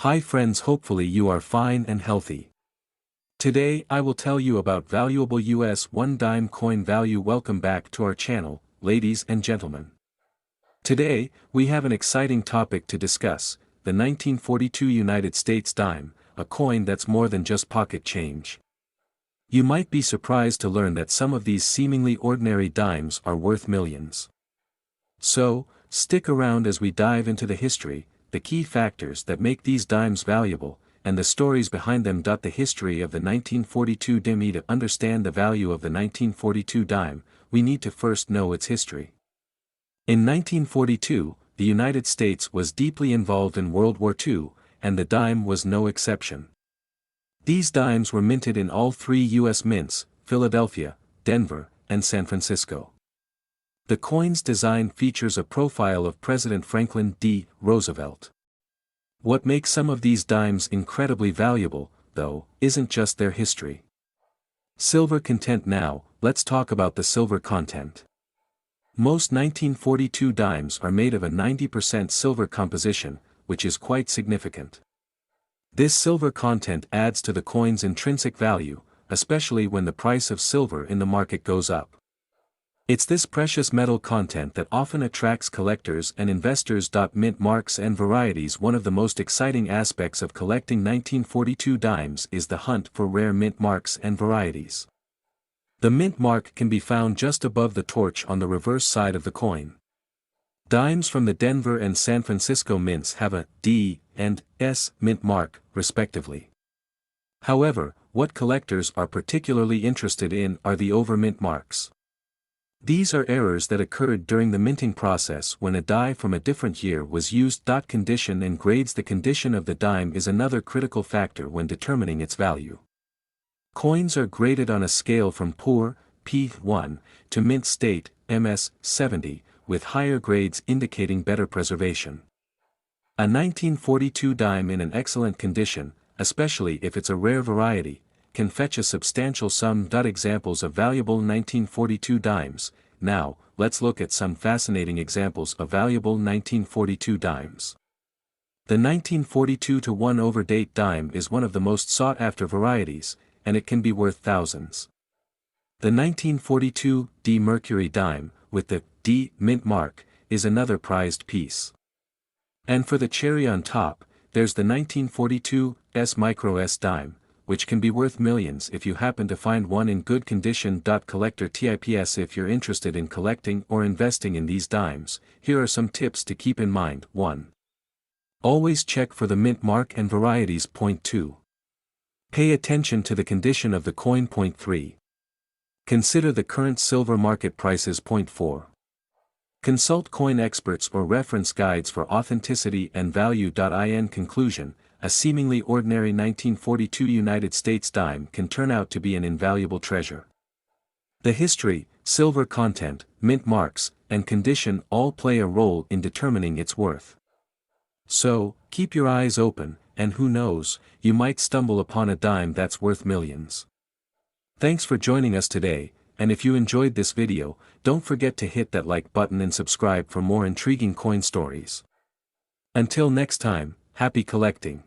Hi friends, hopefully you are fine and healthy. Today I will tell you about valuable US 1 dime coin value. Welcome back to our channel, ladies and gentlemen. Today, we have an exciting topic to discuss, the 1942 United States dime, a coin that's more than just pocket change. You might be surprised to learn that some of these seemingly ordinary dimes are worth millions. So, stick around as we dive into the history, the key factors that make these dimes valuable, and the stories behind them. The history of the 1942 dime. To understand the value of the 1942 dime, we need to first know its history. In 1942, the United States was deeply involved in World War II, and the dime was no exception. These dimes were minted in all three U.S. mints, Philadelphia, Denver, and San Francisco. The coin's design features a profile of President Franklin D. Roosevelt. What makes some of these dimes incredibly valuable, though, isn't just their history. Silver content. Now, let's talk about the silver content. Most 1942 dimes are made of a 90% silver composition, which is quite significant. This silver content adds to the coin's intrinsic value, especially when the price of silver in the market goes up. It's this precious metal content that often attracts collectors and investors. Mint marks and varieties. One of the most exciting aspects of collecting 1942 dimes is the hunt for rare mint marks and varieties. The mint mark can be found just above the torch on the reverse side of the coin. Dimes from the Denver and San Francisco mints have a D and S mint mark, respectively. However, what collectors are particularly interested in are the over-mint marks. These are errors that occurred during the minting process when a die from a different year was used. Condition and grades. The condition of the dime is another critical factor when determining its value. Coins are graded on a scale from poor, P1, to mint state, MS, 70, with higher grades indicating better preservation. A 1942 dime in an excellent condition, especially if it's a rare variety, can fetch a substantial sum. Examples of valuable 1942 dimes. Now, let's look at some fascinating examples of valuable 1942 dimes. The 1942-1 overdate dime is one of the most sought-after varieties, and it can be worth thousands. The 1942 D Mercury dime, with the D mint mark, is another prized piece. And for the cherry on top, there's the 1942 S Micro S dime, which can be worth millions if you happen to find one in good condition. Collector tips. If you're interested in collecting or investing in these dimes, here are some tips to keep in mind. 1. Always check for the mint mark and varieties. 2. Pay attention to the condition of the coin. 3. Consider the current silver market prices. 4. Consult coin experts or reference guides for authenticity and value. In conclusion, a seemingly ordinary 1942 United States dime can turn out to be an invaluable treasure. The history, silver content, mint marks, and condition all play a role in determining its worth. So, keep your eyes open, and who knows, you might stumble upon a dime that's worth millions. Thanks for joining us today, and if you enjoyed this video, don't forget to hit that like button and subscribe for more intriguing coin stories. Until next time, happy collecting!